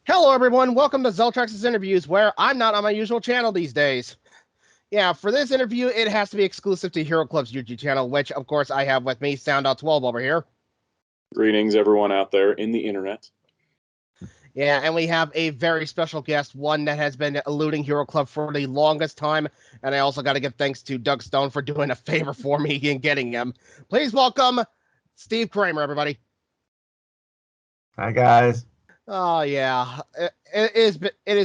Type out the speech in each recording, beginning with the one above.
Hello, everyone. Welcome to Zeltrax's interviews, where I'm not on my usual channel these days. Yeah, for this interview, it has to be exclusive to Hero Club's YouTube channel, which, of course, I have with me, Sound12 over here. Greetings, everyone out there in the internet. Yeah, and we have a very special guest, one that has been eluding Hero Club for the longest time, and I also got to give thanks to Doug Stone for doing a favor for me in getting him. Please welcome Steve Kramer, everybody. Hi, guys. Oh yeah, it is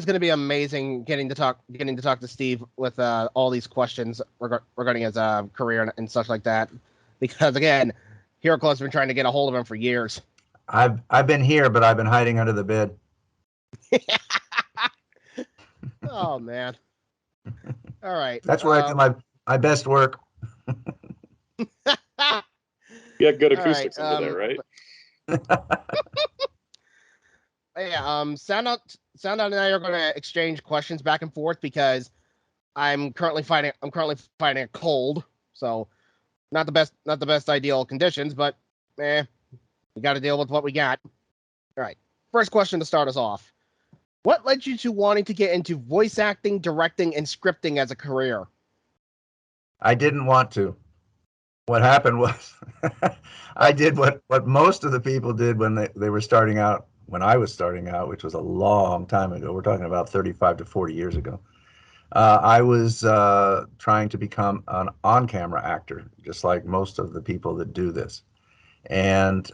going to be amazing getting to talk to Steve with all these questions regarding his career and such like that, because again, Hero Club's been trying to get a hold of him for years. I've been here, but I've been hiding under the bed. Oh man. All right. That's where I do my best work. You got good acoustics under there, right? Yeah, Sound Out and I are going to exchange questions back and forth because I'm currently fighting a cold, so not the best ideal conditions, but we got to deal with what we got. All right. First question to start us off. What led you to wanting to get into voice acting, directing, and scripting as a career? I didn't want to. What happened was I did what most of the people did when they were starting out, when I was starting out, which was a long time ago. We're talking about 35 to 40 years ago. I was trying to become an on-camera actor, just like most of the people that do this. And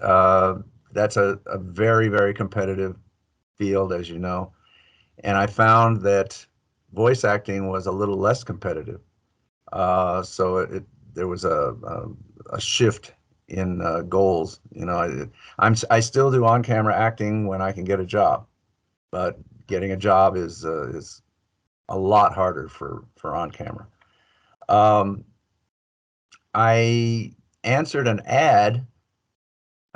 that's a very, very competitive field, as you know. And I found that voice acting was a little less competitive. So there was a shift in goals. You know, I still do on-camera acting when I can get a job, but getting a job is a lot harder for on-camera. I answered an ad.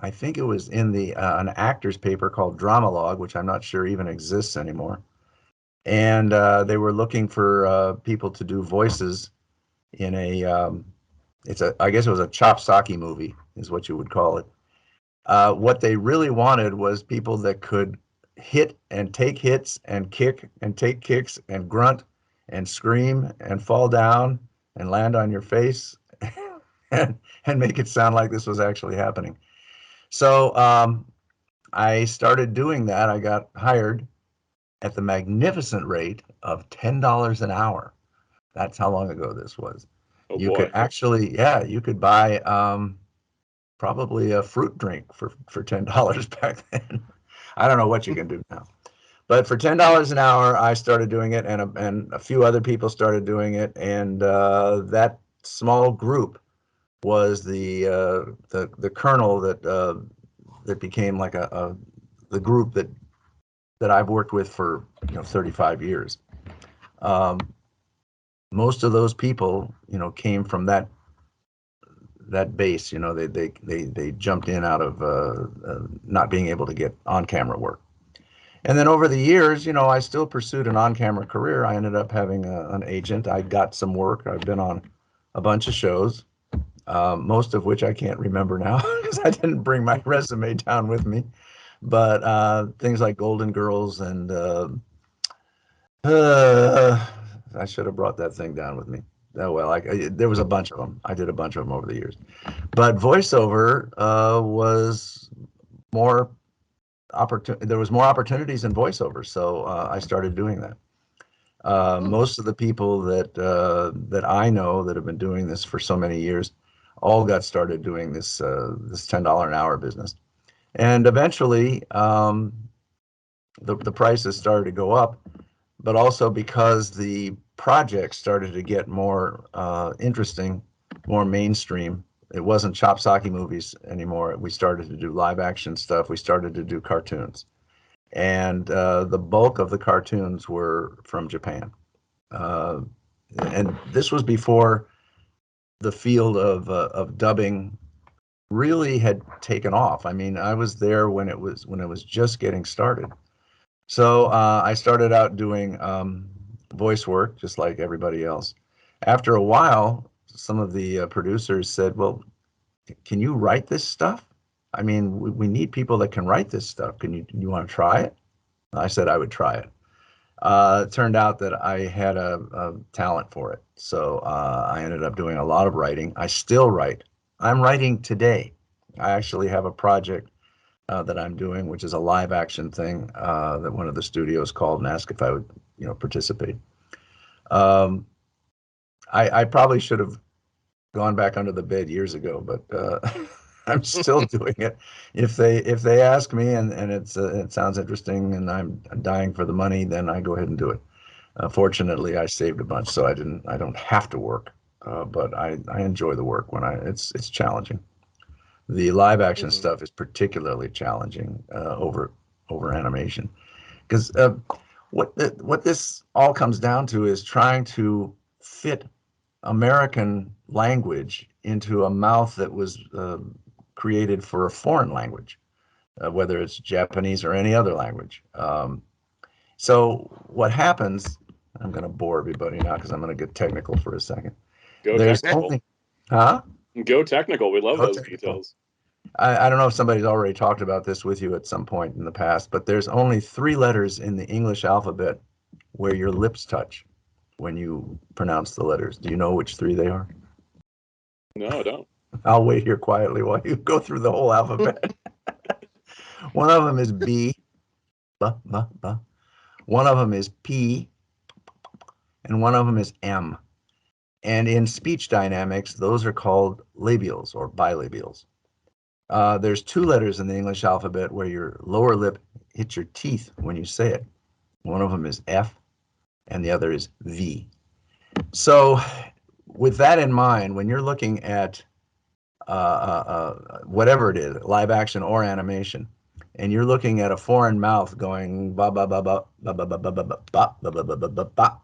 I think it was in the an actor's paper called Dramalog, which I'm not sure even exists anymore. And they were looking for people to do voices in a I guess it was a chop-socky movie, is what you would call it. What they really wanted was people that could hit and take hits and kick and take kicks and grunt and scream and fall down and land on your face and make it sound like this was actually happening. So I started doing that. I got hired at the magnificent rate of $10 an hour. That's how long ago this was. Oh, you boy. could actually, yeah, you could buy probably a fruit drink for $10 back then. I don't know what you can do now. But for $10 an hour, I started doing it, and a few other people started doing it, and that small group was the kernel that became like the group that I've worked with for 35 years. Most of those people came from that base. They jumped in out of not being able to get on-camera work. And then over the years, I still pursued an on-camera career. I ended up having an agent. I got some work. I've been on a bunch of shows, most of which I can't remember now because I didn't bring my resume down with me. But things like Golden Girls and I should have brought that thing down with me. Oh, well, there was a bunch of them. I did a bunch of them over the years. But voiceover was more there was more opportunities in voiceover, so I started doing that. Most of the people that I know that have been doing this for so many years all got started doing this $10 an hour business, and eventually the prices started to go up, but also because the projects started to get more interesting, more mainstream. It wasn't chop-socky movies anymore. We started to do live action stuff. We started to do cartoons. And the bulk of the cartoons were from Japan. And this was before the field of dubbing really had taken off. I mean, I was there when it was just getting started. So I started out doing voice work just like everybody else. After a while, some of the producers said, well, can you write this stuff? I mean, we need people that can write this stuff. You want to try it? I said I would try it. It turned out that I had a talent for it. So I ended up doing a lot of writing. I still write. I'm writing today. I actually have a project that I'm doing, which is a live action thing that one of the studios called and asked if I would, participate. I probably should have gone back under the bed years ago, but I'm still doing it. If they ask me and it sounds interesting and I'm dying for the money, then I go ahead and do it. Fortunately, I saved a bunch, so I don't have to work, but I enjoy the work when it's challenging. The live action stuff is particularly challenging over animation, because what this all comes down to is trying to fit American language into a mouth that was created for a foreign language, whether it's Japanese or any other language. So what happens, I'm going to bore everybody now because I'm going to get technical for a second. There's technical. Huh? Go technical. We love those details. I don't know if somebody's already talked about this with you at some point in the past, but there's only 3 letters in the English alphabet where your lips touch when you pronounce the letters. Do you know which 3 they are? No, I don't. I'll wait here quietly while you go through the whole alphabet. One of them is B. One of them is P. And one of them is M. And in speech dynamics, those are called labials or bilabials. There's 2 letters in the English alphabet where your lower lip hits your teeth when you say it. One of them is F, and the other is V. So with that in mind, when you're looking at whatever it is, live action or animation, and you're looking at a foreign mouth going ba ba ba ba ba ba ba ba ba ba ba ba ba ba ba ba,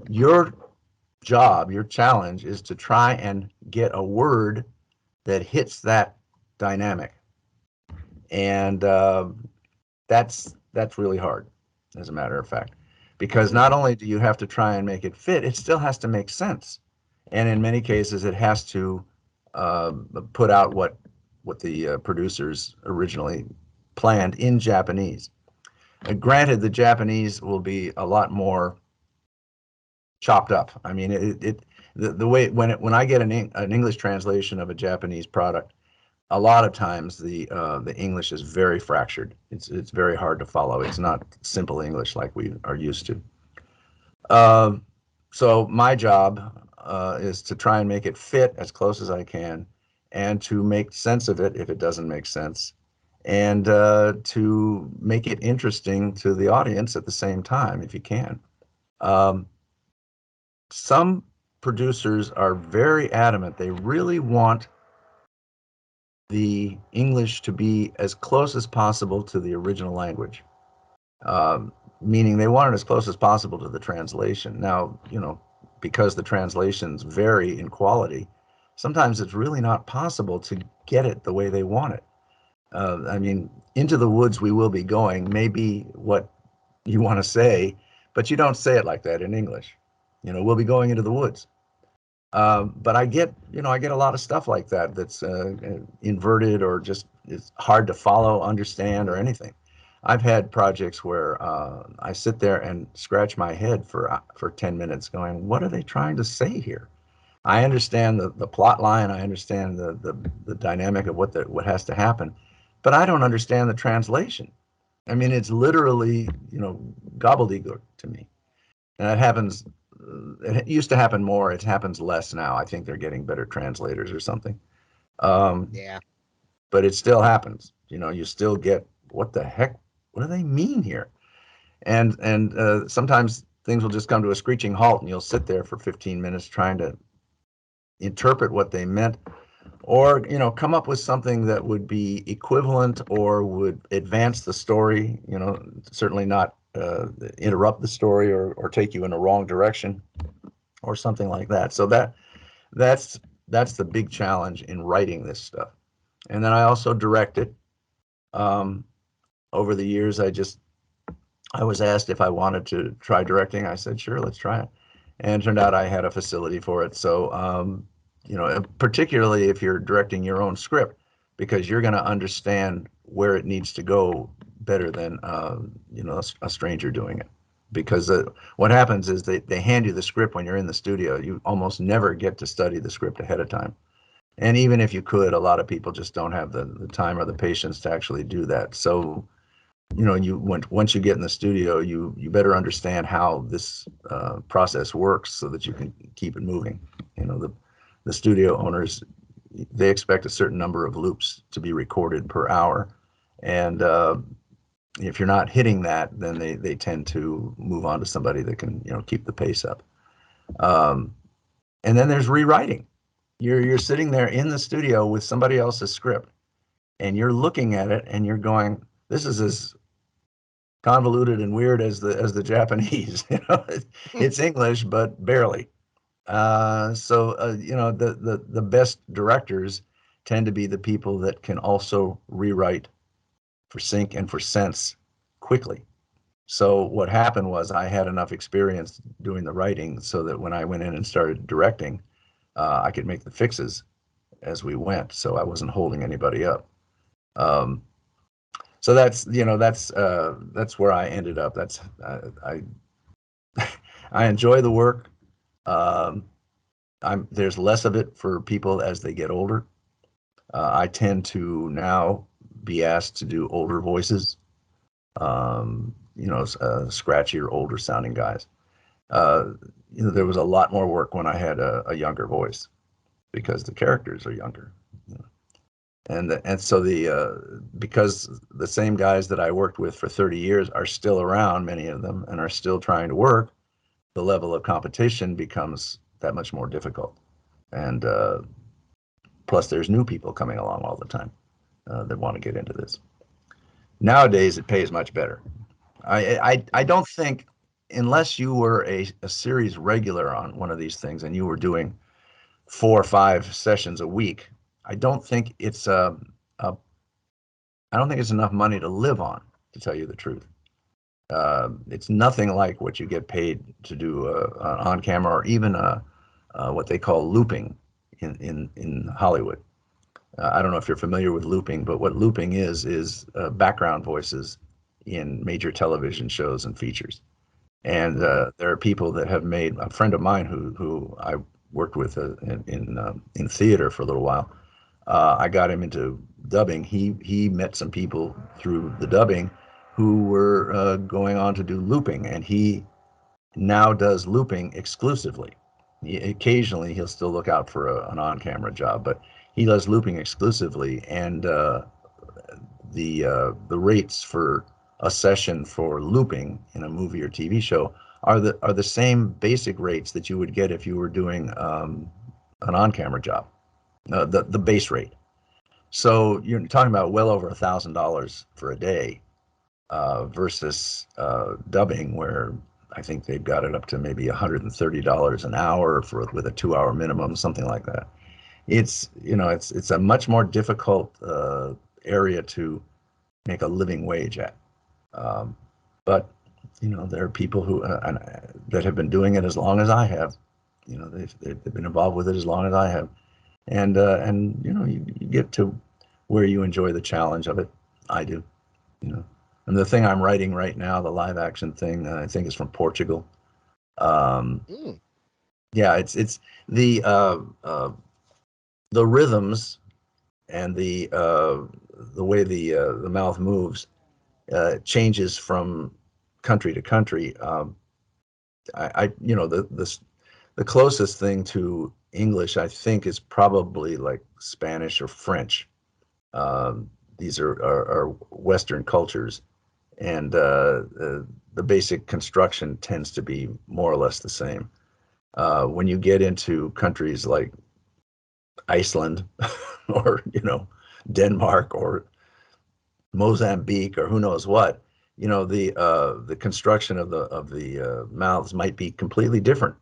your job, your challenge is to try and get a word that hits that dynamic, and that's really hard, as a matter of fact, because not only do you have to try and make it fit, it still has to make sense, and in many cases it has to put out what the producers originally planned in Japanese. Granted, the Japanese will be a lot more chopped up. I mean, the way when I get an English translation of a Japanese product, a lot of times the English is very fractured. It's very hard to follow. It's not simple English like we are used to. So my job is to try and make it fit as close as I can, and to make sense of it if it doesn't make sense, and to make it interesting to the audience at the same time if you can. Some producers are very adamant. They really want the English to be as close as possible to the original language, meaning they want it as close as possible to the translation. Now, because the translations vary in quality, sometimes it's really not possible to get it the way they want it. I mean, into the woods we will be going may be what you want to say, but you don't say it like that in English. We'll be going into the woods. But I get a lot of stuff like that that's inverted or just it's hard to follow, understand, or anything. I've had projects where I sit there and scratch my head for 10 minutes going, what are they trying to say here? I understand the plot line. I understand the dynamic of what has to happen, but I don't understand the translation. I mean, it's literally, gobbledygook to me. And it happens. It used to happen more. It happens less now. I think they're getting better translators or something. Yeah. But it still happens. You still get, what the heck? What do they mean here? And sometimes things will just come to a screeching halt, and you'll sit there for 15 minutes trying to interpret what they meant, or come up with something that would be equivalent or would advance the story. Certainly not interrupt the story or take you in a wrong direction or something like that. So that's the big challenge in writing this stuff. And then I also direct it. Over the years, I was asked if I wanted to try directing. I said, sure, let's try it. And it turned out I had a facility for it. So, particularly if you're directing your own script, because you're going to understand where it needs to go better than a stranger doing it, because what happens is they hand you the script when you're in the studio. You almost never get to study the script ahead of time, and even if you could, a lot of people just don't have the time or the patience to actually do that. So once you get in the studio, you better understand how this process works so that you can keep it moving. The studio owners, they expect a certain number of loops to be recorded per hour, and if you're not hitting that, then they tend to move on to somebody that can keep the pace up. And then there's rewriting. You're sitting there in the studio with somebody else's script, and you're looking at it and you're going, this is as convoluted and weird as the Japanese. It's English, but barely. The best directors tend to be the people that can also rewrite for sync and for sense quickly. So what happened was I had enough experience doing the writing so that when I went in and started directing, I could make the fixes as we went, so I wasn't holding anybody up. So that's where I ended up. I enjoy the work. There's less of it for people as they get older. I tend to now be asked to do older voices, scratchier, older sounding guys. There was a lot more work when I had a younger voice because the characters are younger. And so because the same guys that I worked with for 30 years are still around, many of them, and are still trying to work, the level of competition becomes that much more difficult. And plus there's new people coming along all the time that want to get into this. Nowadays, it pays much better. I don't think, unless you were a series regular on one of these things and you were doing 4 or 5 sessions a week, I don't think it's enough money to live on, to tell you the truth. It's nothing like what you get paid to do on camera, or even what they call looping in Hollywood. I don't know if you're familiar with looping, but what looping is background voices in major television shows and features. And there are people that have made, a friend of mine who I worked with in theater for a little while. I got him into dubbing. He met some people through the dubbing who were going on to do looping, and he now does looping exclusively. Occasionally, he'll still look out for an on-camera job, but he does looping exclusively, and the rates for a session for looping in a movie or TV show are the same basic rates that you would get if you were doing an on-camera job, the base rate. So you're talking about well over $1,000 for a day versus dubbing, where I think they've got it up to maybe $130 an hour with a 2-hour minimum, something like that. It's a much more difficult area to make a living wage at. But there are people who that have been doing it as long as I have. They've been involved with it as long as I have, and you get to where you enjoy the challenge of it. I do, And the thing I'm writing right now, the live action thing, I think is from Portugal. Yeah, it's the rhythms and the way the mouth moves changes from country to country. The closest thing to English, I think, is probably like Spanish or French. These are Western cultures, and the basic construction tends to be more or less the same. When you get into countries like Iceland or Denmark or Mozambique or who knows what, the construction of the mouths might be completely different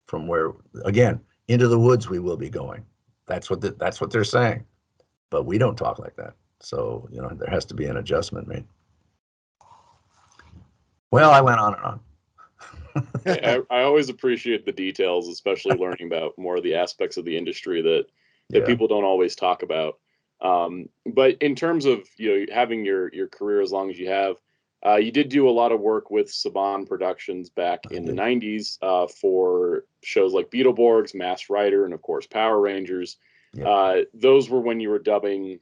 from where, again, into the woods we will be going. That's what they're saying, but we don't talk like that. So there has to be an adjustment made. Well, I went on and on. I always appreciate the details, especially learning about more of the aspects of the industry that people don't always talk about. But in terms of having your career as long as you have, you did do a lot of work with Saban Productions back in the 90s for shows like Beetleborgs, Masked Rider, and of course Power Rangers. Yep. Those were when you were dubbing.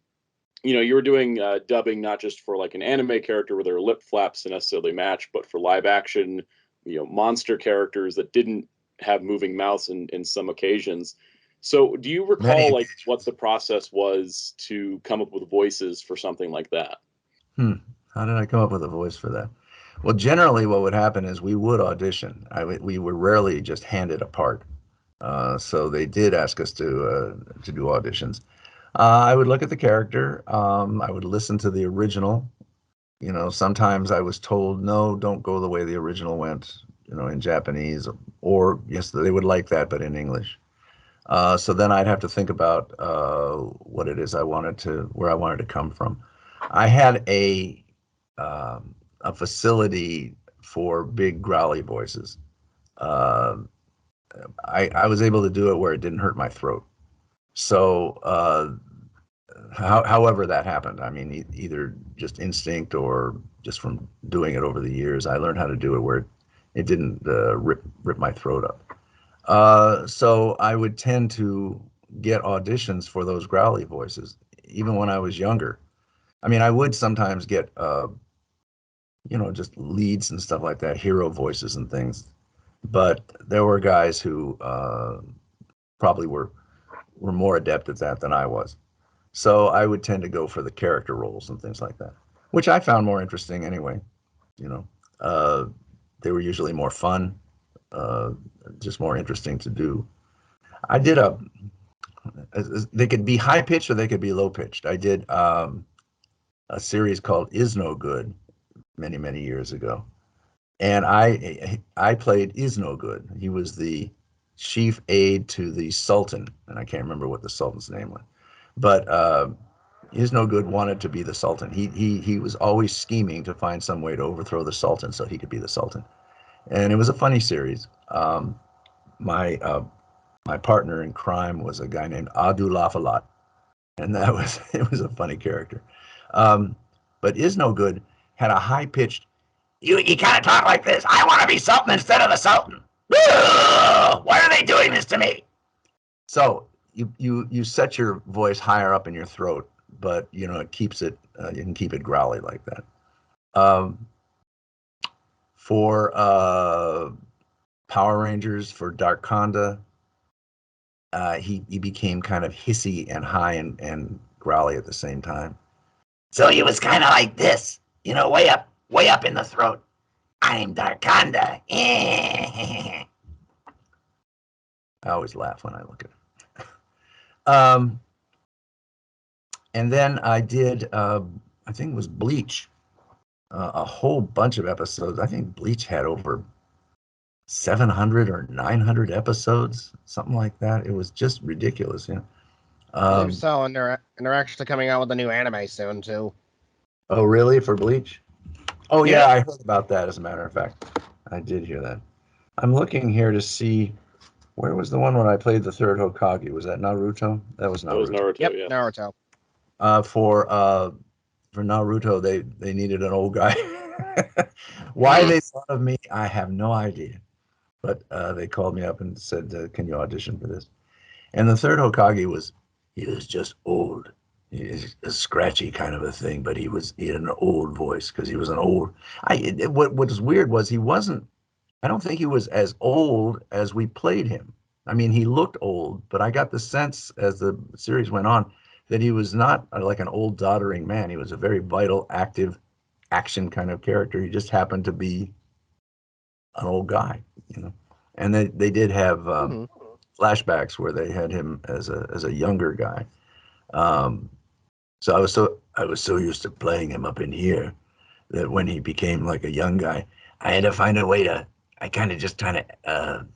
You were doing dubbing not just for like an anime character where there were lip flaps to necessarily match, but for live action, monster characters that didn't have moving mouths in some occasions. So do you recall like what the process was to come up with voices for something like that? How did I come up with a voice for that? Well, generally what would happen is we would audition. We were rarely just handed a part. So they did ask us to do auditions. I would look at the character. I would listen to the original. Sometimes I was told, no, don't go the way the original went, in Japanese, or yes, they would like that, but in English. So then I'd have to think about what it is where I wanted to come from. I had a facility for big growly voices. I was able to do it where it didn't hurt my throat. So however that happened, I mean, either just instinct or just from doing it over the years, I learned how to do it where it didn't rip my throat up. So I would tend to get auditions for those growly voices, even when I was younger. I mean, I would sometimes get, just leads and stuff like that, hero voices and things. But there were guys who probably were more adept at that than I was. So I would tend to go for the character roles and things like that, which I found more interesting anyway. They were usually more fun, just more interesting to do. I did they could be high pitched or they could be low pitched. I did a series called Is No Good many, many years ago. And I played Is No Good. He was the chief aide to the Sultan, and I can't remember what the Sultan's name was. But Is No Good wanted to be the Sultan. He was always scheming to find some way to overthrow the Sultan so he could be the Sultan. And it was a funny series. My partner in crime was a guy named Adu Lafalat, and it was a funny character. But Is No Good had a high pitched, you can't talk like this. I want to be Sultan instead of the Sultan. Why are they doing this to me? So you set your voice higher up in your throat, but it keeps it. You can keep it growly like that. For Power Rangers, for Darkonda, he became kind of hissy and high and growly at the same time. So he was kind of like this, way up in the throat. I'm Darkonda. I always laugh when I look at it. And then I did, I think it was Bleach, a whole bunch of episodes. I think Bleach had over 700 or 900 episodes, something like that. It was just ridiculous. I believe so, and they're actually coming out with a new anime soon too. Oh, really? For Bleach? Oh, yeah, I heard about that, as a matter of fact. I did hear that. I'm looking here to see, where was the one when I played the third Hokage? Was that Naruto? That was Naruto. That was Naruto, yep, yeah. Naruto. For Naruto, they needed an old guy. Why they thought of me, I have no idea. But they called me up and said, can you audition for this? And the third Hokage he was just old. He was a scratchy kind of a thing, but he had an old voice because he was an old. What was weird was I don't think he was as old as we played him. I mean, he looked old, but I got the sense as the series went on that he was not like an old doddering man. He was a very vital, active, action kind of character. He just happened to be an old guy, And they did have flashbacks where they had him as a younger guy. So I was so used to playing him up in here that when he became like a young guy, I had to find a way I kind of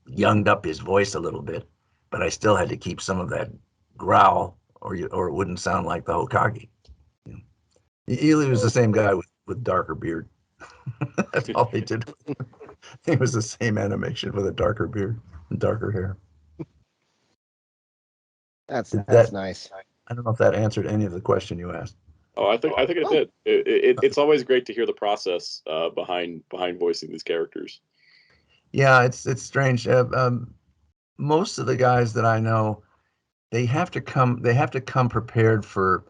younged up his voice a little bit, but I still had to keep some of that growl, or it wouldn't sound like the Hokage. He was the same guy with darker beard. That's all they did. It was the same animation with a darker beard and darker hair. That's nice. I don't know if that answered any of the question you asked. Oh, I think it did. It's always great to hear the process behind voicing these characters. Yeah, it's strange. Most of the guys that I know, they have to come prepared for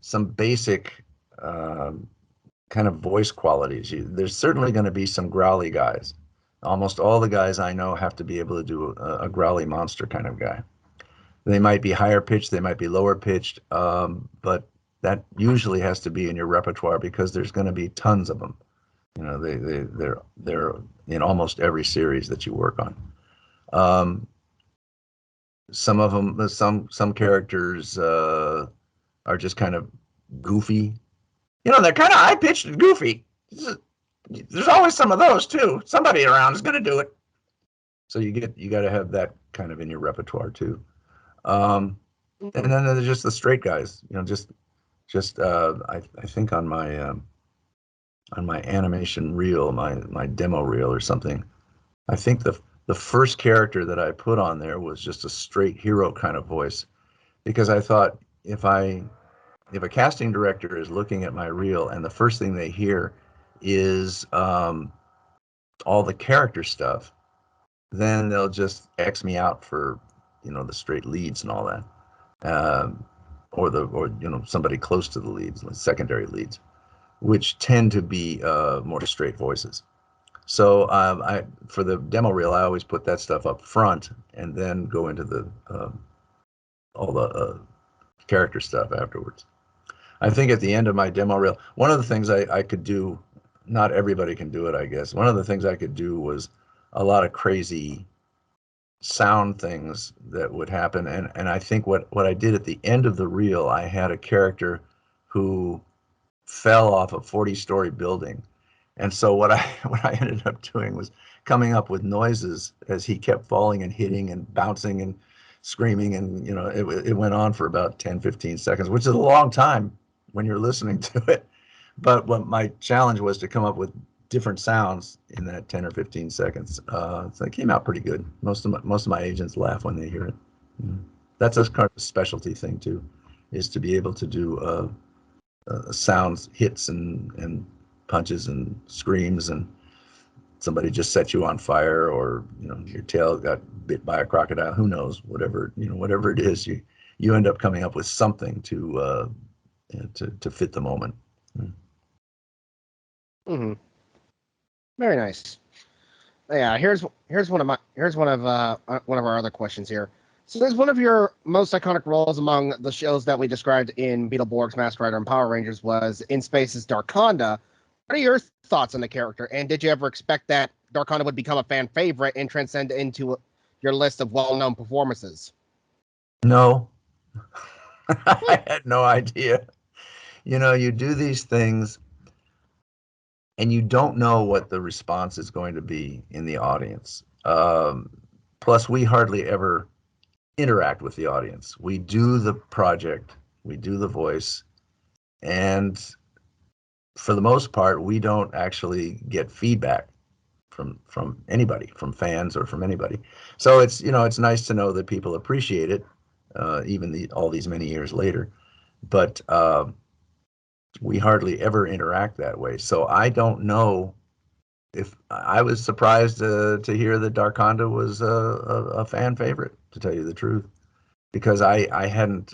some basic kind of voice qualities. There's certainly going to be some growly guys. Almost all the guys I know have to be able to do a growly monster kind of guy. They might be higher pitched, they might be lower pitched, but that usually has to be in your repertoire because there's going to be tons of them. You know, they're in almost every series that you work on. Some of them, some characters are just kind of goofy. You know, they're kind of high pitched and goofy. There's always some of those too. Somebody around is going to do it. So you got to have that kind of in your repertoire too. And then there's just the straight guys. You know, just I think on my animation reel, my demo reel or something, I think the first character that I put on there was just a straight hero kind of voice, because I thought if a casting director is looking at my reel and the first thing they hear is all the character stuff, then they'll just X me out for, you know, the straight leads and all that, or you know, somebody close to the leads, like secondary leads, which tend to be more straight voices. So for the demo reel, I always put that stuff up front and then go into the all the character stuff afterwards. I think at the end of my demo reel, one of the things I could do, not everybody can do it, I guess. One of the things I could do was a lot of crazy sound things that would happen. And I think what I did at the end of the reel, I had a character who fell off a 40-story building. And so what I ended up doing was coming up with noises as he kept falling and hitting and bouncing and screaming. And, you know, it went on for about 10, 15 seconds, which is a long time when you're listening to it. But what my challenge was to come up with different sounds in that 10 or 15 seconds. So it came out pretty good. Most of my agents laugh when they hear it. That's a kind of a specialty thing too, is to be able to do sounds, hits and punches and screams, and somebody just set you on fire, or, you know, your tail got bit by a crocodile. Who knows? Whatever it is, you end up coming up with something to fit the moment. Mm-hmm. Very nice. Yeah, here's one of our other questions here. So, there's one of your most iconic roles among the shows that we described in Beetleborgs, Masked Rider, and Power Rangers was in Space's Darkonda. What are your thoughts on the character, and did you ever expect that Darkonda would become a fan favorite and transcend into your list of well-known performances? No, I had no idea. You know, you do these things and you don't know what the response is going to be in the audience. Plus, we hardly ever interact with the audience. We do the project, we do the voice, and for the most part, we don't actually get feedback from anybody, from fans or from anybody. So it's, you know, it's nice to know that people appreciate it, even all these many years later. But we hardly ever interact that way. So I don't know if I was surprised to hear that Darkonda was a fan favorite, to tell you the truth, because I hadn't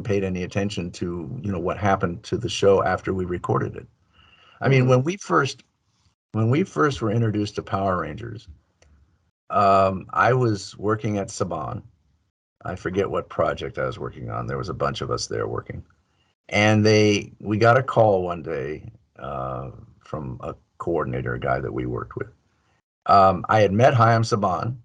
paid any attention to, you know, what happened to the show after we recorded it. I mean, when we first were introduced to Power Rangers, I was working at Saban. I forget what project I was working on. There was a bunch of us there working. And we got a call one day from a coordinator, a guy that we worked with. I had met Hayam Saban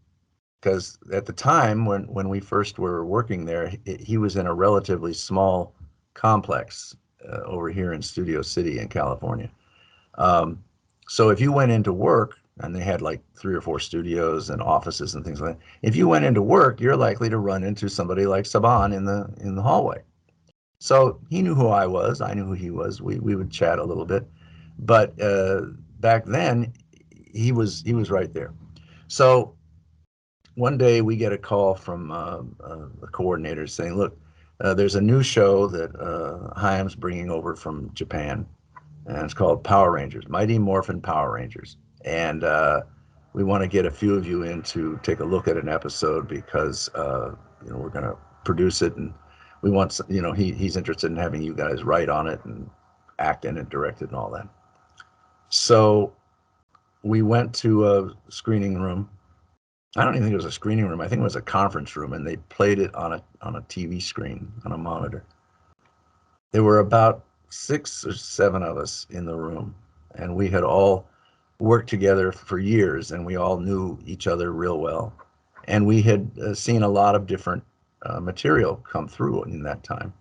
because at the time when we first were working there, he was in a relatively small complex over here in Studio City in California. So if you went into work, and they had like 3 or 4 studios and offices and things like that, if you went into work, you're likely to run into somebody like Saban in the hallway. So he knew who I was. I knew who he was. We would chat a little bit, but back then he was right there. So one day we get a call from the coordinator saying, look, there's a new show that Chaim's bringing over from Japan, and it's called Power Rangers, Mighty Morphin Power Rangers. And we want to get a few of you in to take a look at an episode because, we're going to produce it, and we want, he's interested in having you guys write on it and act in it, direct it, and all that. So we went to a screening room. I don't even think it was a screening room. I think it was a conference room, and they played it on a TV screen, on a monitor. There were about 6 or 7 of us in the room, and we had all worked together for years, and we all knew each other real well. And we had seen a lot of different material come through in that time.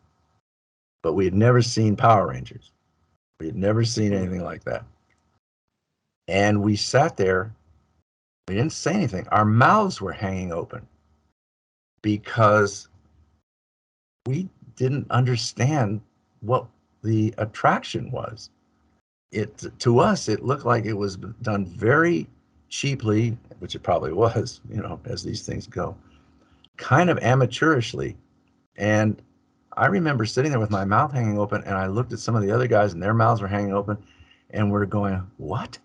But we had never seen Power Rangers. We had never seen anything like that. And we sat there. We didn't say anything. Our mouths were hanging open because we didn't understand what the attraction was. To us, it looked like it was done very cheaply, which it probably was, as these things go, kind of amateurishly. And I remember sitting there with my mouth hanging open, and I looked at some of the other guys, and their mouths were hanging open, and we're going, what?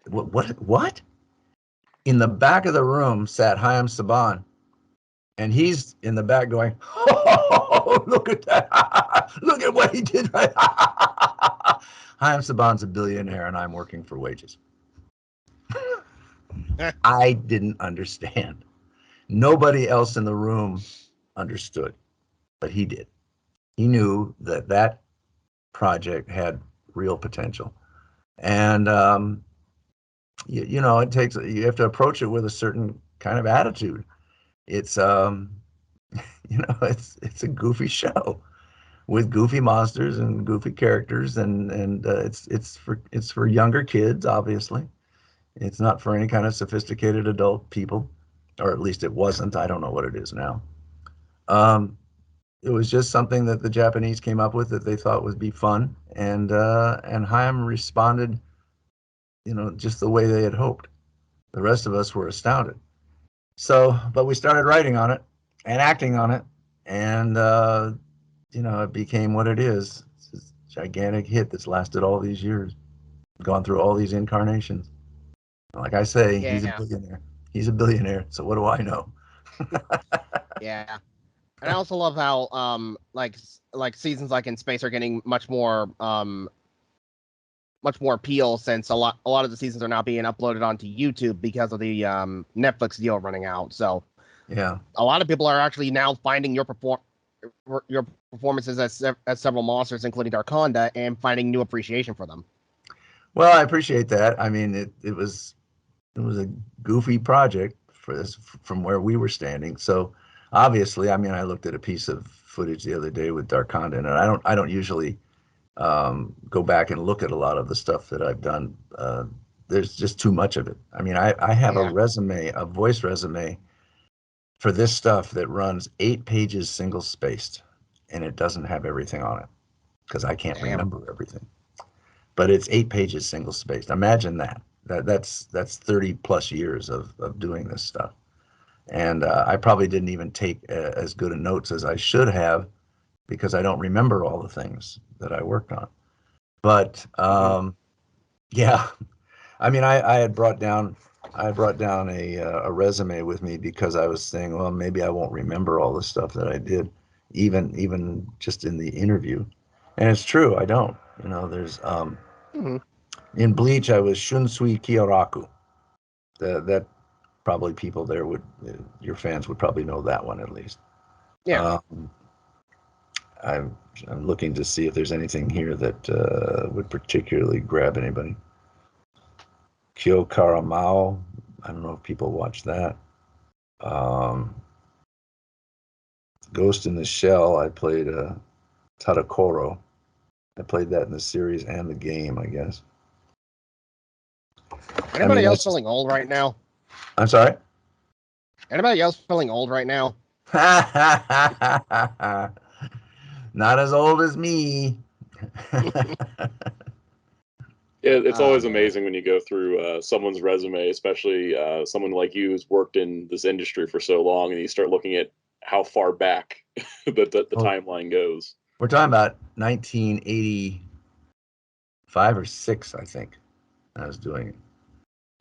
What? In the back of the room sat Chaim Saban, and he's in the back going, oh, look at that. Look at what he did. Chaim Saban's a billionaire, and I'm working for wages. I didn't understand. Nobody else in the room understood, but he did. He knew that project had real potential. And, you have to approach it with a certain kind of attitude. It's, it's a goofy show with goofy monsters and goofy characters, and it's for younger kids, obviously. It's not for any kind of sophisticated adult people, or at least it wasn't. I don't know what it is now. It was just something that the Japanese came up with that they thought would be fun, and Chaim responded, just the way they had hoped. The rest of us were astounded. So, but we started writing on it and acting on it, and it became what it is. It's this gigantic hit that's lasted all these years, gone through all these incarnations. Like I say, Yeah. he's a billionaire. He's a billionaire. So what do I know? Yeah. And I also love how like seasons like in space are getting much more appeal, since a lot of the seasons are now being uploaded onto YouTube because of the Netflix deal running out. So yeah, a lot of people are actually now finding your performances as several monsters, including Darkonda, and finding new appreciation for them. Well, I appreciate that. I mean, it was a goofy project for this from where we were standing. So obviously, I mean, I looked at a piece of footage the other day with Darkonda, and I don't usually go back and look at a lot of the stuff that I've done. There's just too much of it. I mean, I have a resume, a voice resume for this stuff that runs 8 pages single spaced, and it doesn't have everything on it because I can't remember everything. But it's 8 pages single spaced. Imagine that. That's 30 plus years of doing this stuff. And I probably didn't even take as good a notes as I should have because I don't remember all the things that I worked on. But yeah, I mean, I had brought down a resume with me because I was saying, well, maybe I won't remember all the stuff that I did, even just in the interview. And it's true, I don't. There's in Bleach, I was Shunsui Kiyoraku. That probably people there your fans would probably know that one at least. Yeah. I'm looking to see if there's anything here that would particularly grab anybody. Kyo Karamao. I don't know if people watch that. Ghost in the Shell. I played Tadakoro. I played that in the series and the game, I guess. Anybody else feeling old right now? I'm sorry? Anybody else feeling old right now? Not as old as me. It's always amazing when you go through someone's resume, especially someone like you who's worked in this industry for so long, and you start looking at how far back the timeline goes. We're talking about 1985 or 6, I think. I was doing it.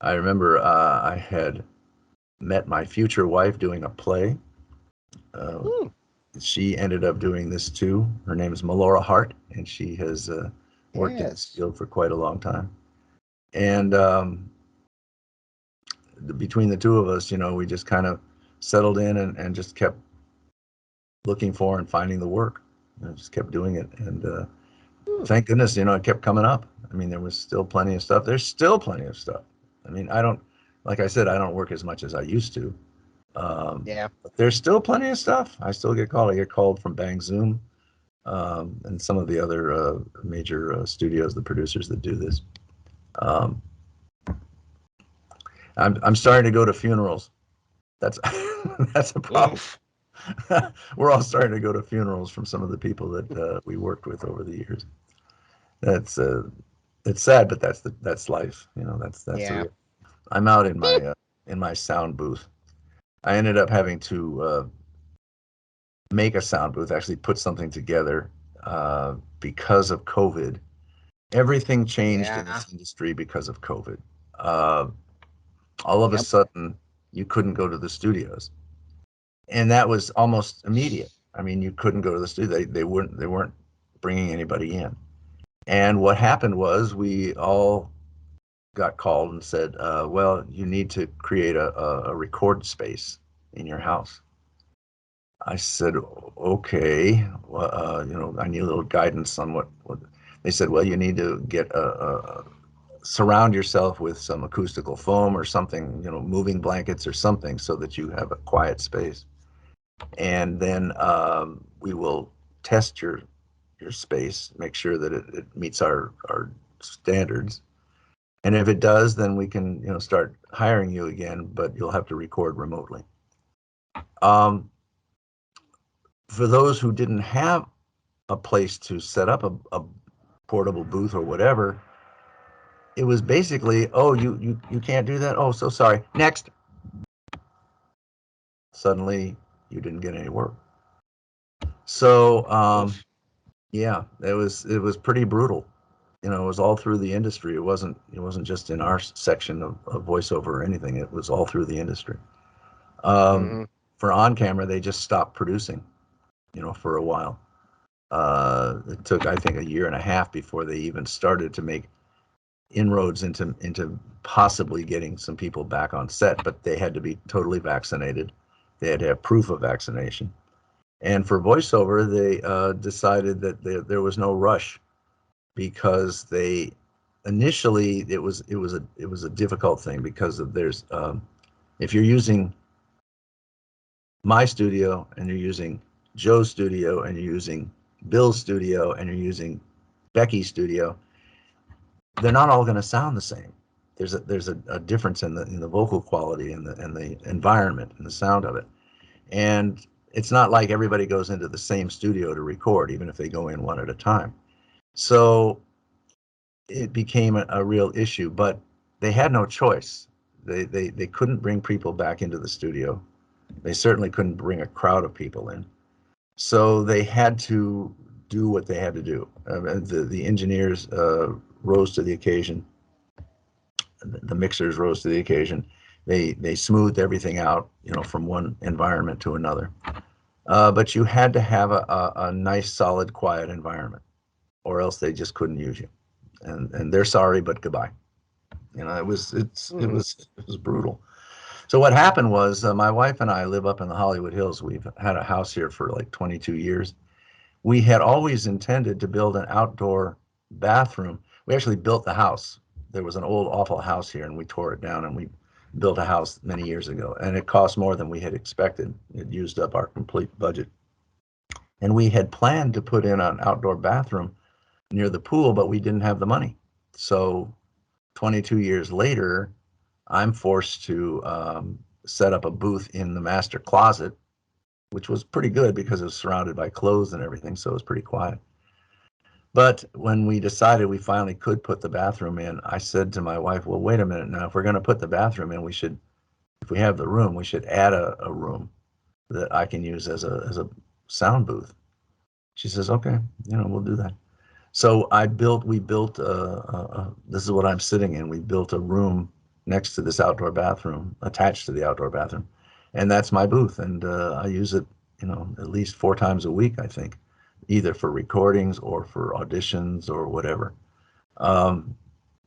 I remember I had met my future wife doing a play. She ended up doing this too. Her name is Melora Hart, and she has worked in this field for quite a long time. And between the two of us, we just kind of settled in and just kept looking for and finding the work. Just kept doing it. And thank goodness, it kept coming up. I mean, there was still plenty of stuff. There's still plenty of stuff. I mean, like I said, I don't work as much as I used to. But there's still plenty of stuff. I still get called. I get called from Bang Zoom and some of the other major studios, the producers that do this. I'm starting to go to funerals. That's that's a problem. We're all starting to go to funerals from some of the people that we worked with over the years. That's it's sad, but that's life. That's real. I'm out in my sound booth. I ended up having to make a sound booth, actually put something together because of COVID. Everything changed in this industry because of COVID. All of a sudden, you couldn't go to the studios, and that was almost immediate. I mean, you couldn't go to the studio. They weren't bringing anybody in. And what happened was we all got called and said, well, you need to create a record space in your house. I said, okay, well, I need a little guidance on what they said. Well, you need to get surround yourself with some acoustical foam or something, moving blankets or something, so that you have a quiet space. And then we will test your space, make sure that it meets our standards. And if it does, then we can, start hiring you again, but you'll have to record remotely. For those who didn't have a place to set up a portable booth or whatever, it was basically, oh, you can't do that? Oh, so sorry. Next. Suddenly, you didn't get any work. So, yeah, it was pretty brutal. It was all through the industry. It wasn't just in our section of voiceover or anything. It was all through the industry. For on camera, they just stopped producing, for a while. It took, I think, a year and a half before they even started to make inroads into possibly getting some people back on set, but they had to be totally vaccinated. They had to have proof of vaccination. And for voiceover, they decided that there was no rush, because they initially it was a difficult thing, because there's if you're using my studio and you're using Joe's studio and you're using Bill's studio and you're using Becky's studio, they're not all going to sound the same. There's a difference in the vocal quality and the environment and the sound of it. And it's not like everybody goes into the same studio to record, even if they go in one at a time. So it became a real issue, but they had no choice. They couldn't bring people back into the studio. They certainly couldn't bring a crowd of people in. So they had to do what they had to do. The engineers rose to the occasion. The mixers rose to the occasion. They smoothed everything out, from one environment to another. But you had to have a nice, solid, quiet environment, or else they just couldn't use you. And they're sorry, but goodbye. It was brutal. So what happened was, my wife and I live up in the Hollywood Hills. We've had a house here for like 22 years. We had always intended to build an outdoor bathroom. We actually built the house. There was an old, awful house here, and we tore it down, and we built a house many years ago. And it cost more than we had expected. It used up our complete budget. And we had planned to put in an outdoor bathroom near the pool, but we didn't have the money. So 22 years later, I'm forced to set up a booth in the master closet, which was pretty good because it was surrounded by clothes and everything, so it was pretty quiet. But when we decided we finally could put the bathroom in, I said to my wife, well, wait a minute now, if we're going to put the bathroom in, if we have the room, we should add a room that I can use as a sound booth. She says, okay, we'll do that. So we built, this is what I'm sitting in. We built a room next to this outdoor bathroom, attached to the outdoor bathroom. And that's my booth. And I use it, at least 4 times a week, I think, either for recordings or for auditions or whatever. I'm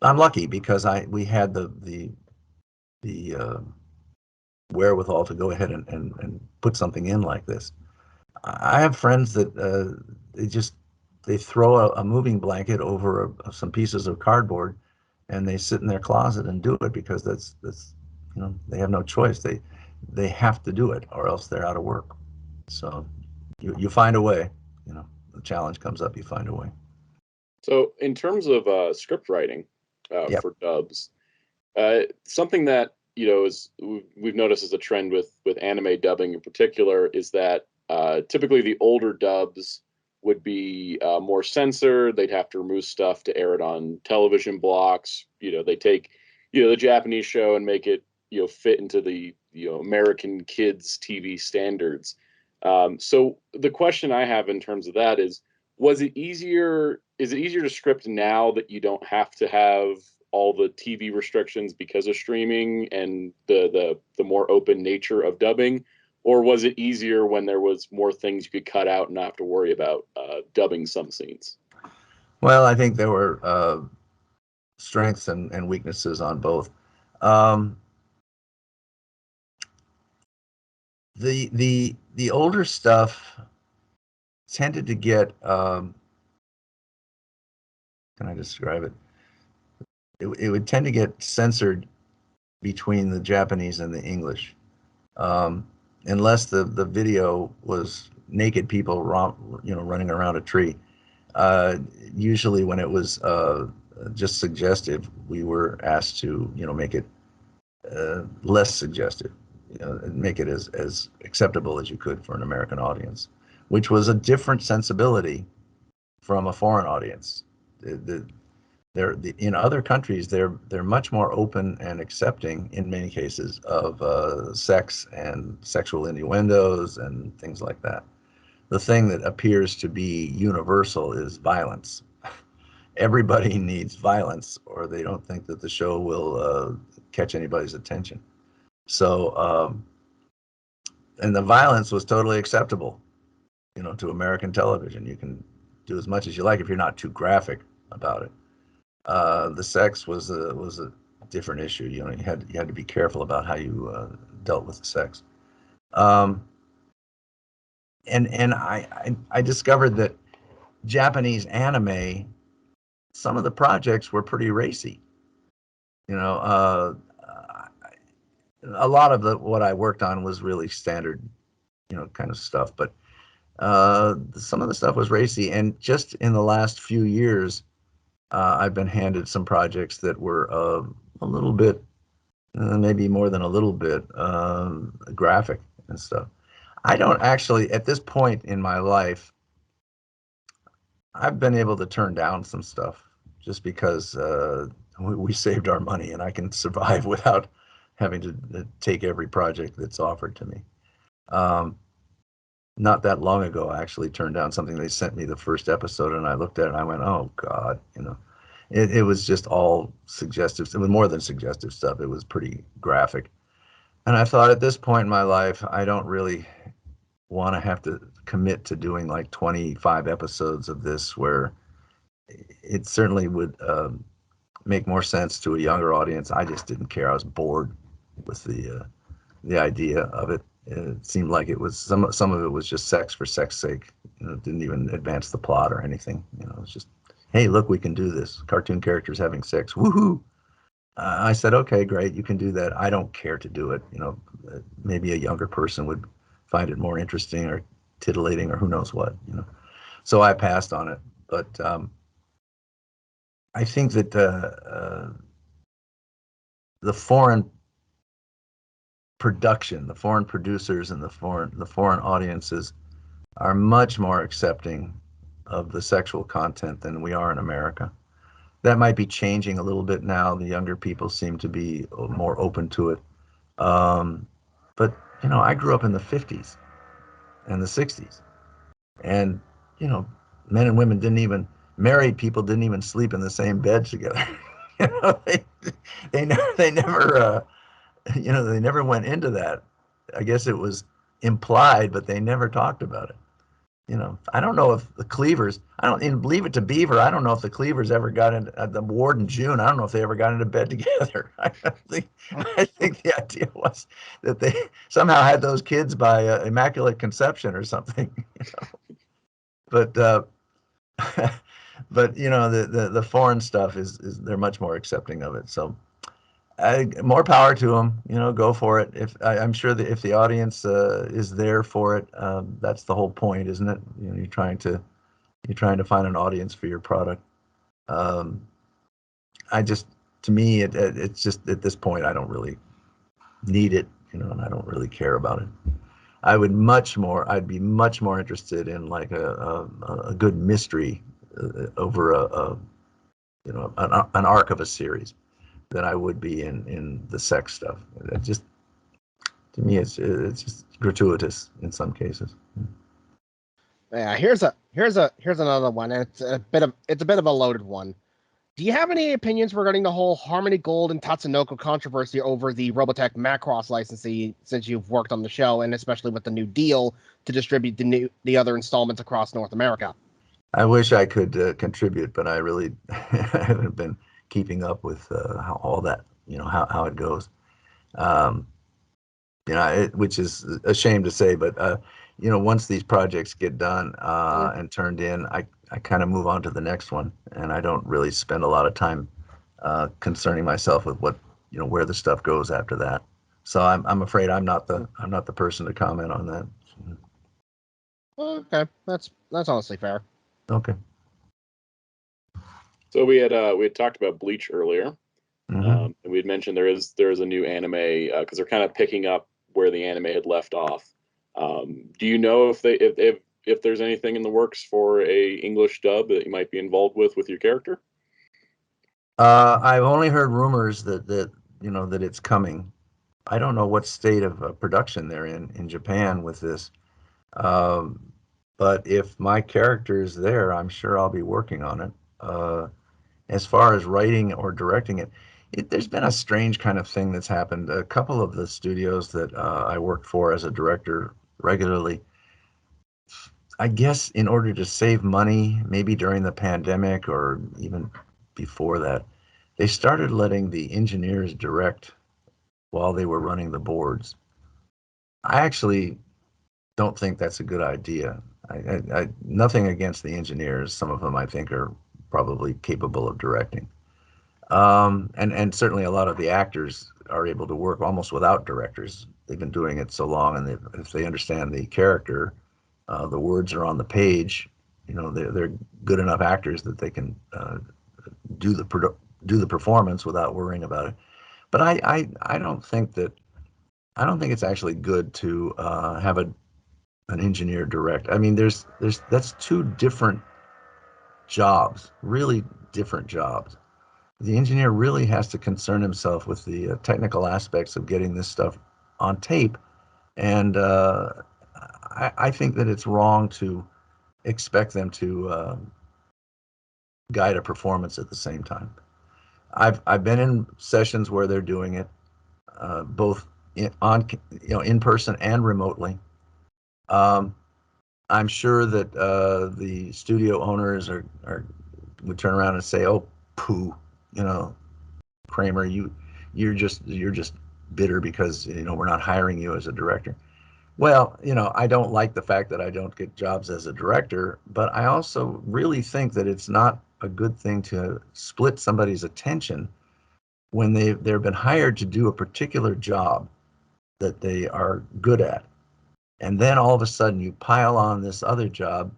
lucky because we had the wherewithal to go ahead and put something in like this. I have friends that they throw a moving blanket over some pieces of cardboard, and they sit in their closet and do it because that's they have no choice. They have to do it or else they're out of work. So you find a way. The challenge comes up, you find a way. So in terms of script writing Yep. for dubs, something that is we've noticed as a trend with anime dubbing in particular is that typically the older dubs would be more censored. They'd have to remove stuff to air it on television blocks. They take the Japanese show and make it fit into the American kids TV standards. So the question I have in terms of that is it easier to script now that you don't have to have all the TV restrictions because of streaming and the more open nature of dubbing, or was it easier when there was more things you could cut out and not have to worry about dubbing some scenes? Well, I think there were strengths and weaknesses on both. The older stuff tended to get can I describe it? It would tend to get censored between the Japanese and the English, unless the video was naked people running around a tree. Usually when it was just suggestive, we were asked to make it less suggestive, make it as acceptable as you could for an American audience, which was a different sensibility from a foreign audience. In other countries, they're much more open and accepting in many cases of sex and sexual innuendos and things like that. The thing that appears to be universal is violence. Everybody needs violence, or they don't think that the show will catch anybody's attention. So, and the violence was totally acceptable, to American television. You can do as much as you like if you're not too graphic about it. The sex was a different issue. You had to be careful about how you dealt with the sex. And I discovered that Japanese anime, some of the projects were pretty racy. A lot of what I worked on was really standard, kind of stuff. But some of the stuff was racy. And just in the last few years, I've been handed some projects that were a little bit, maybe more than a little bit, graphic and stuff. I don't actually, at this point in my life, I've been able to turn down some stuff just because we saved our money and I can survive without having to take every project that's offered to me. Not that long ago, I actually turned down something. They sent me the first episode and I looked at it and I went, oh God, it was just all suggestive. It was more than suggestive stuff. It was pretty graphic. And I thought at this point in my life, I don't really want to have to commit to doing like 25 episodes of this, where it certainly would make more sense to a younger audience. I just didn't care. I was bored with the idea of it. It seemed like it was some of it was just sex for sex sake. It didn't even advance the plot or anything. It was just, hey, look, we can do this. Cartoon characters having sex. Woohoo! I said, okay, great, you can do that. I don't care to do it. Maybe a younger person would find it more interesting or titillating or who knows what. So I passed on it. But I think that the foreign production, the foreign producers, and the foreign audiences are much more accepting of the sexual content than we are in America. That might be changing a little bit now. The younger people seem to be more open to it. But, you know, I grew up in the 50s and the 60s. And, you know, men and women married people didn't even sleep in the same bed together. You know, they never, you know, they never went into that. I guess it was implied, but they never talked about it. You know, I don't know if the Cleavers, I don't even believe it to Beaver. I don't know if the Cleavers ever got into the Ward and June. I don't know if they ever got into bed together. I think the idea was that they somehow had those kids by immaculate conception or something. You know? But you know, the foreign stuff is they're much more accepting of it. So more power to them. You know, go for it. I'm sure that if the audience is there for it, that's the whole point, isn't it? You know, you're trying to find an audience for your product. To me, it's just at this point, I don't really need it, you know, and I don't really care about it. I'd be much more interested in like a good mystery over you know, an arc of a series than I would be in the sex stuff. It just, to me, it's just gratuitous in some cases. Yeah, here's another one. And it's a bit of a loaded one. Do you have any opinions regarding the whole Harmony Gold and Tatsunoko controversy over the Robotech Macross licensee, since you've worked on the show, and especially with the new deal to distribute the other installments across North America? I wish I could contribute, but I really haven't been keeping up with how all that, you know, how it goes. You know, which is a shame to say, but you know, once these projects get done and turned in, I kind of move on to the next one, and I don't really spend a lot of time concerning myself with what, you know, where the stuff goes after that. So I'm afraid I'm not the person to comment on that. Okay, that's honestly fair. Okay. So we had talked about Bleach earlier, Mm-hmm. and we had mentioned there is a new anime because they're kind of picking up where the anime had left off. Do you know if there's anything in the works for a English dub that you might be involved with your character? I've only heard rumors that you know that it's coming. I don't know what state of production they're in Japan with this. But if my character is there, I'm sure I'll be working on it. As far as writing or directing it, there's been a strange kind of thing that's happened. A couple of the studios that I worked for as a director regularly, I guess in order to save money, maybe during the pandemic or even before that, they started letting the engineers direct while they were running the boards. I actually don't think that's a good idea. Nothing against the engineers. Some of them I think are probably capable of directing. And certainly a lot of the actors are able to work almost without directors. They've been doing it so long, and if they understand the character, the words are on the page. You know, they're good enough actors that they can do the performance without worrying about it. But I don't think it's actually good to have an engineer direct. I mean, that's two different jobs, really different jobs. The engineer really has to concern himself with the technical aspects of getting this stuff on tape, and I think that it's wrong to expect them to guide a performance at the same time. I've been in sessions where they're doing it both in person and remotely. I'm sure that the studio owners would turn around and say, "Oh, poo, you know, Kramer, you're just bitter because, you know, we're not hiring you as a director." Well, you know, I don't like the fact that I don't get jobs as a director, but I also really think that it's not a good thing to split somebody's attention when they've been hired to do a particular job that they are good at. And then all of a sudden you pile on this other job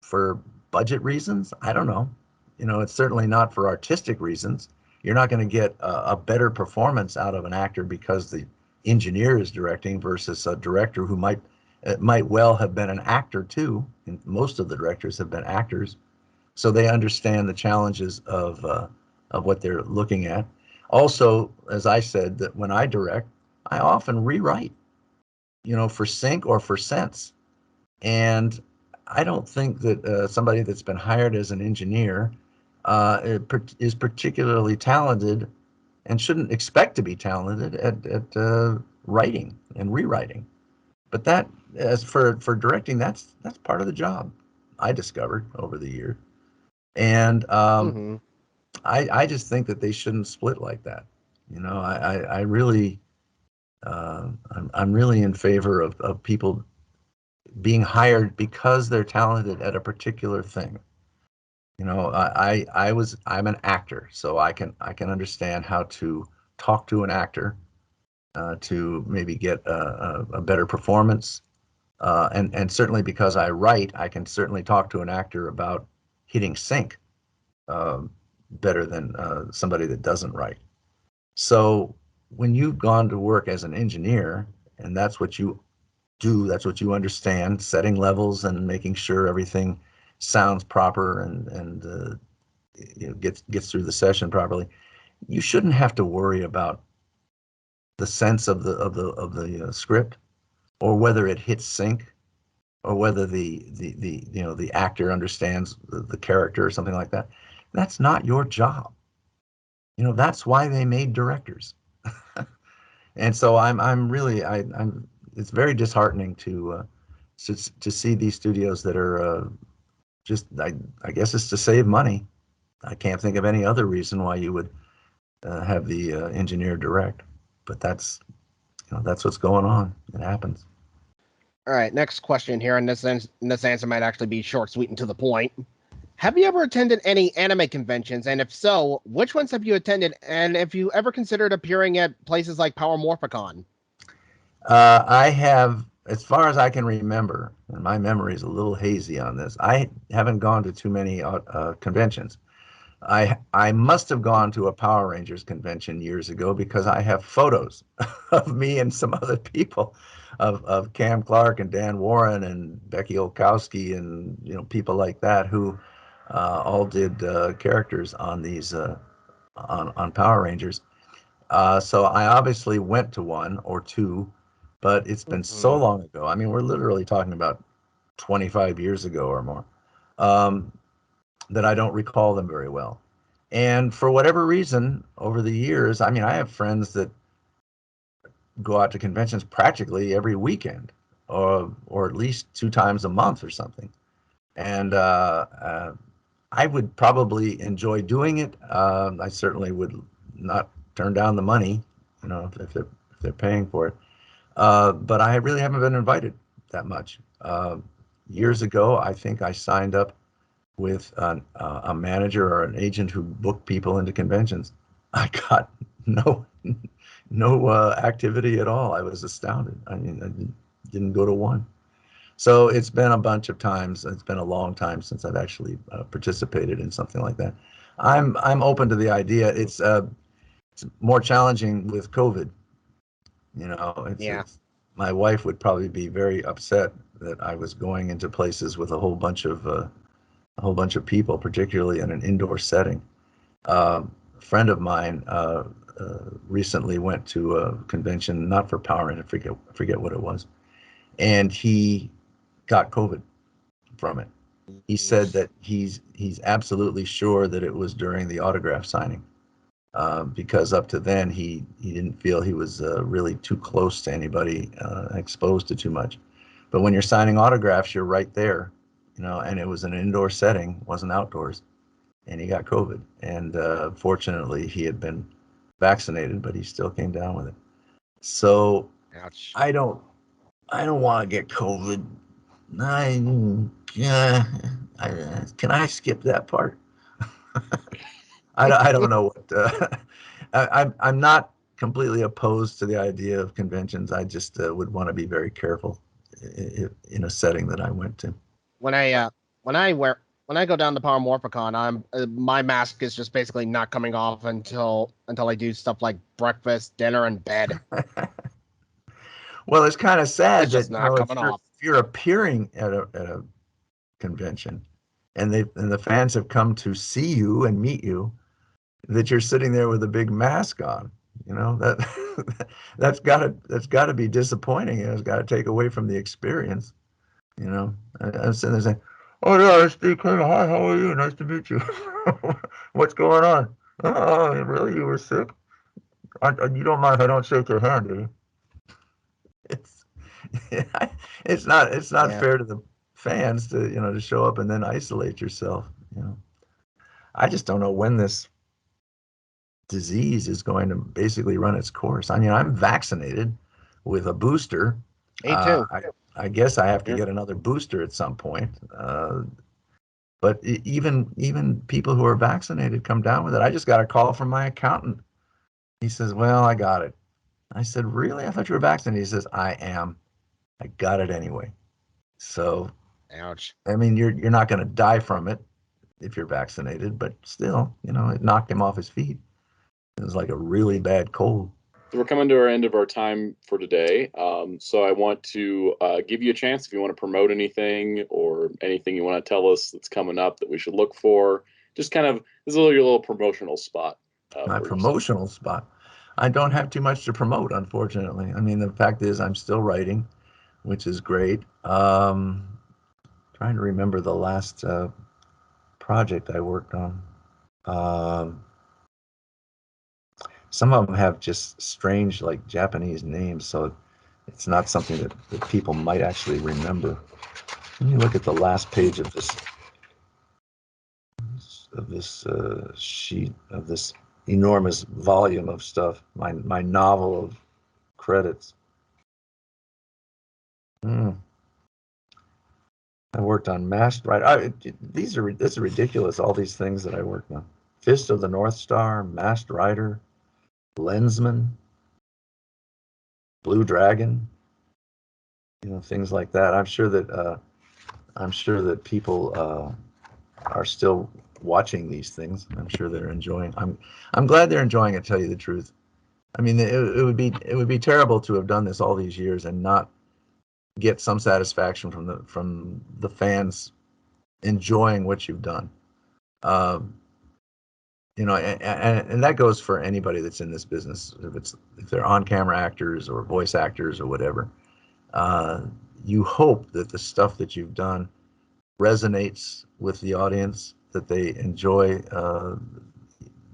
for budget reasons. I don't know. You know, it's certainly not for artistic reasons. You're not going to get a better performance out of an actor because the engineer is directing versus a director who might It might well have been an actor too. And most of the directors have been actors, so they understand the challenges of what they're looking at. Also, as I said, that when I direct, I often rewrite, for sync or for sense. And I don't think that somebody that's been hired as an engineer is particularly talented and shouldn't expect to be talented at writing and rewriting. But that, as for directing, that's part of the job, I discovered over the year. And I just think that they shouldn't split like that. I really, I'm really in favor of people being hired because they're talented at a particular thing. I'm an actor, so I can understand how to talk to an actor to maybe get a better performance. And certainly because I write, I can certainly talk to an actor about hitting sync better than somebody that doesn't write. So when you've gone to work as an engineer, and that's what you do, that's what you understand, setting levels and making sure everything sounds proper and gets through the session properly, you shouldn't have to worry about the sense of the script, or whether it hits sync, or whether the actor understands the character or something like that. That's not your job. That's why they made directors. And so I'm really it's very disheartening to see these studios that are just I guess it's to save money. I can't think of any other reason why you would have the engineer direct, but that's what's going on. It happens. All right, next question here, and this answer might actually be short, sweet, and to the point. Have you ever attended any anime conventions? And if so, which ones have you attended? And if you ever considered appearing at places like Power Morphicon? I have, as far as I can remember, and my memory is a little hazy on this, I haven't gone to too many conventions. I must have gone to a Power Rangers convention years ago, because I have photos of me and some other people, of Cam Clark and Dan Warren and Becky Olkowski and people like that who all did characters on these on Power Rangers. So I obviously went to one or two, but it's been so long ago. I mean, we're literally talking about 25 years ago or more, that I don't recall them very well. And for whatever reason, over the years, I mean, I have friends that go out to conventions practically every weekend, or at least 2 times a month or something. And I would probably enjoy doing it. I certainly would not turn down the money, if they're paying for it. But I really haven't been invited that much. Years ago, I think I signed up with a manager or an agent who booked people into conventions. I got no activity at all. I was astounded. I mean, I didn't go to one. So it's been a bunch of times. It's been a long time since I've actually participated in something like that. I'm open to the idea. It's more challenging with COVID. It's, my wife would probably be very upset that I was going into places with a whole bunch of people, particularly in an indoor setting. A friend of mine recently went to a convention, not for Power, and I forget what it was, and he got COVID from it. He said that he's absolutely sure that it was during the autograph signing, because up to then he didn't feel he was really too close to anybody, exposed to too much. But when you're signing autographs, you're right there, and it was an indoor setting, wasn't outdoors, and he got COVID. And fortunately, he had been vaccinated, but he still came down with it. So ouch. I don't want to get COVID. Can I skip that part? I don't know what. I'm not completely opposed to the idea of conventions. I just would want to be very careful in a setting that I went to. When I go down to Power Morphicon, my mask is just basically not coming off until I do stuff like breakfast, dinner, and bed. Well, it's kind of sad it's just not coming off. if you're appearing at a convention and the fans have come to see you and meet you, that you're sitting there with a big mask on, that that's gotta be disappointing. It's got to take away from the experience. I'm sitting there saying, "Oh yeah, it's Steve Kramer. Hi, how are you? Nice to meet you. What's going on? Oh, really? You were sick? You don't mind if I don't shake your hand, do you?" It's it's not Yeah. fair to the fans to show up and then isolate yourself. I just don't know when this disease is going to basically run its course. I mean, I'm vaccinated with a booster. Me too. I guess I have to Yeah. get another booster at some point. But even people who are vaccinated come down with it. I just got a call from my accountant. He says, "Well, I got it." I said, "Really? I thought you were vaccinated." He says, "I am. I got it anyway." So, Ouch. I mean, you're not going to die from it if you're vaccinated, but still, it knocked him off his feet. It was like a really bad cold. So we're coming to our end of our time for today. So I want to give you a chance if you want to promote anything or anything you want to tell us that's coming up that we should look for. Just kind of, this is your little promotional spot. My for yourself. promotional spot. I don't have too much to promote, unfortunately. I mean, the fact is I'm still writing, which is great. Trying to remember the last project I worked on. Some of them have just strange, like Japanese names, so it's not something that people might actually remember. Let me look at the last page of this sheet of this enormous volume of stuff. My novel of credits. I worked on Masked Rider. This is ridiculous. All these things that I worked on: Fist of the North Star, Masked Rider, Lensman, Blue Dragon. Things like that. I'm sure that people are still watching these things. I'm sure they're enjoying. I'm glad they're enjoying it. To tell you the truth, I mean, it would be terrible to have done this all these years and not get some satisfaction from the fans enjoying what you've done. And that goes for anybody that's in this business. If they're on-camera actors or voice actors or whatever, you hope that the stuff that you've done resonates with the audience, that they enjoy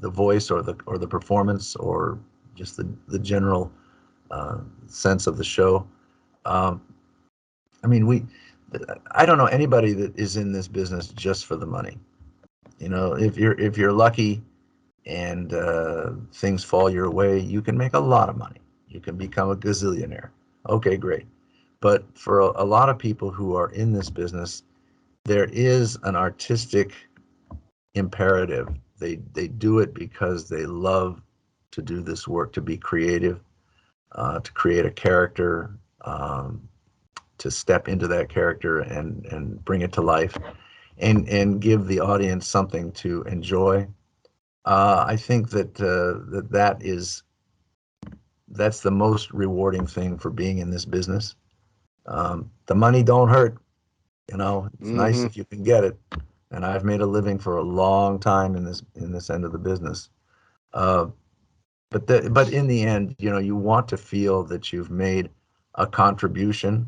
the voice or the performance or just the general sense of the show. I mean, I don't know anybody that is in this business just for the money. If you're lucky and things fall your way, you can make a lot of money. You can become a gazillionaire. Okay, great. But for a lot of people who are in this business, there is an artistic imperative. They do it because they love to do this work, to be creative, to create a character, to step into that character and bring it to life, and give the audience something to enjoy. I think that's the most rewarding thing for being in this business. The money don't hurt. It's nice if you can get it. And I've made a living for a long time in this end of the business. But in the end, you want to feel that you've made a contribution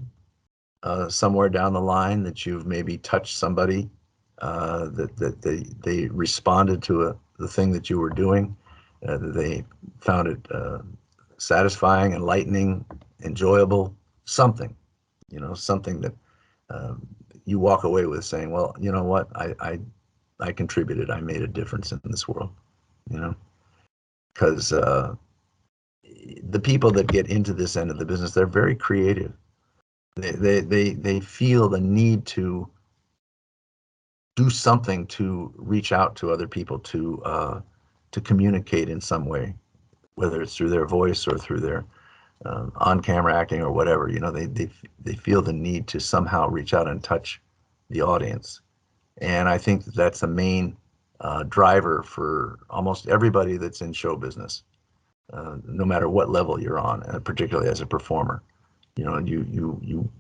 somewhere down the line, that you've maybe touched somebody, that they responded to the thing that you were doing, that they found it satisfying, enlightening, enjoyable, something that you walk away with saying, well, you know what, I contributed, I made a difference in this world, because the people that get into this end of the business, they're very creative. They feel the need to do something to reach out to other people, to communicate in some way, whether it's through their voice or through their on-camera acting or whatever. They feel the need to somehow reach out and touch the audience, and I think that's the main driver for almost everybody that's in show business, no matter what level you're on, particularly as a performer. You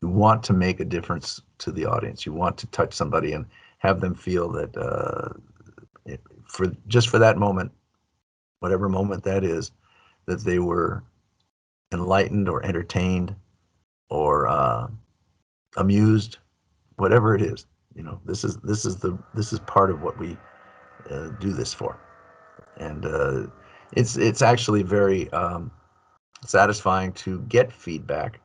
You want to make a difference to the audience. You want to touch somebody and have them feel that for that moment, whatever moment that is, that they were enlightened or entertained or amused, whatever it is. This is part of what we do this for, and it's actually very satisfying to get feedback,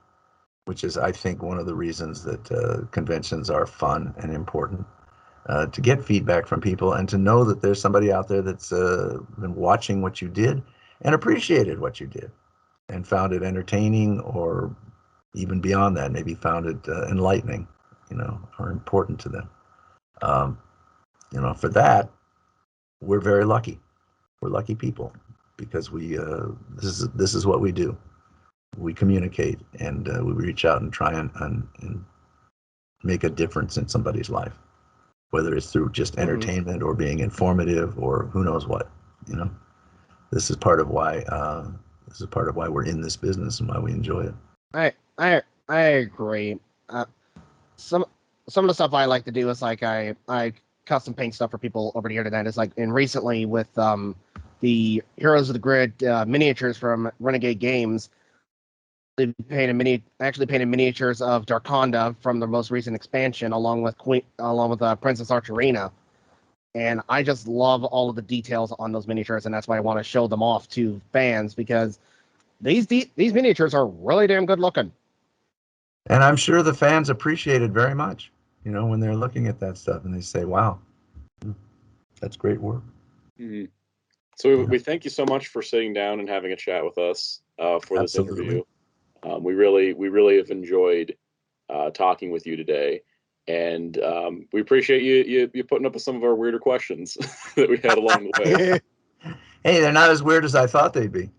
which is, I think, one of the reasons that conventions are fun and important. To get feedback from people and to know that there's somebody out there that's been watching what you did and appreciated what you did and found it entertaining, or even beyond that, maybe found it enlightening, or important to them. For that, we're very lucky. We're lucky people because this is what we do. We communicate and we reach out and try and make a difference in somebody's life, whether it's through just entertainment or being informative or who knows what. This is part of why we're in this business and why we enjoy it. I agree. Some of the stuff I like to do is like I custom paint stuff for people over the internet. It's like, and recently with the Heroes of the Grid miniatures from Renegade Games, they actually painted miniatures of Darkonda from the most recent expansion, along with Princess Archerina. And I just love all of the details on those miniatures, and that's why I want to show them off to fans, because these miniatures are really damn good looking. And I'm sure the fans appreciate it very much, when they're looking at that stuff and they say, wow, that's great work. Mm-hmm. So we thank you so much for sitting down and having a chat with us for this interview. We really have enjoyed talking with you today, and we appreciate you putting up with some of our weirder questions that we had along the way. Hey, they're not as weird as I thought they'd be.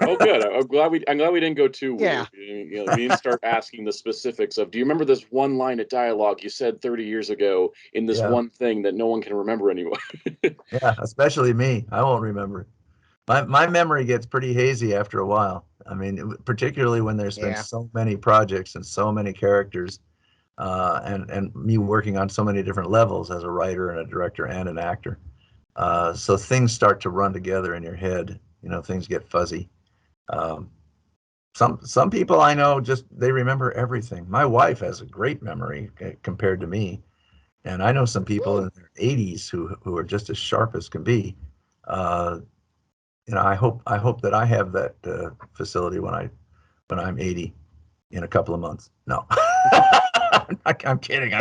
Oh, good. I'm glad we didn't go too weird. We didn't start asking the specifics of, do you remember this one line of dialogue you said 30 years ago in this one thing that no one can remember anymore? Yeah, especially me. I won't remember it. My memory gets pretty hazy after a while. I mean, particularly when there's been so many projects and so many characters, and me working on so many different levels as a writer and a director and an actor. So things start to run together in your head. Things get fuzzy. Some people I know they remember everything. My wife has a great memory compared to me, and I know some people in their 80s who are just as sharp as can be. I hope that I have that facility when I'm 80 in a couple of months. No, I'm kidding.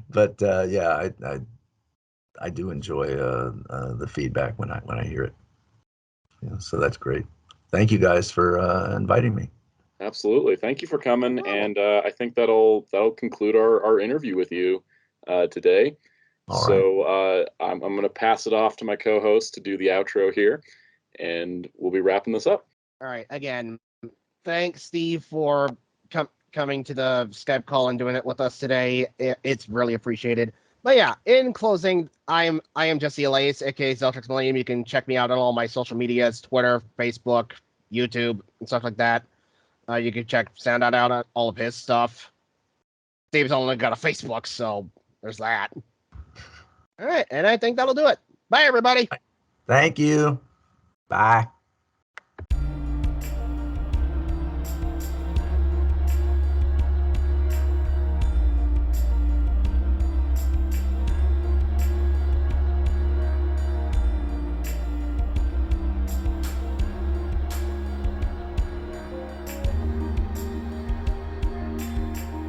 But yeah, I do enjoy the feedback when I hear it. So that's great. Thank you guys for inviting me. Absolutely. Thank you for coming. And I think that'll conclude our interview with you today. All so I'm going to pass it off to my co-host to do the outro here, and we'll be wrapping this up. All right. Again, thanks, Steve, for coming to the Skype call and doing it with us today. It's really appreciated. But yeah, in closing, I am Jessie, Elias, aka ZeltraxMillennium. You can check me out on all my social medias: Twitter, Facebook, YouTube, and stuff like that. You can check SoundOut out on all of his stuff. Steve's only got a Facebook, so there's that. All right, and I think that'll do it. Bye, everybody. Thank you. Bye.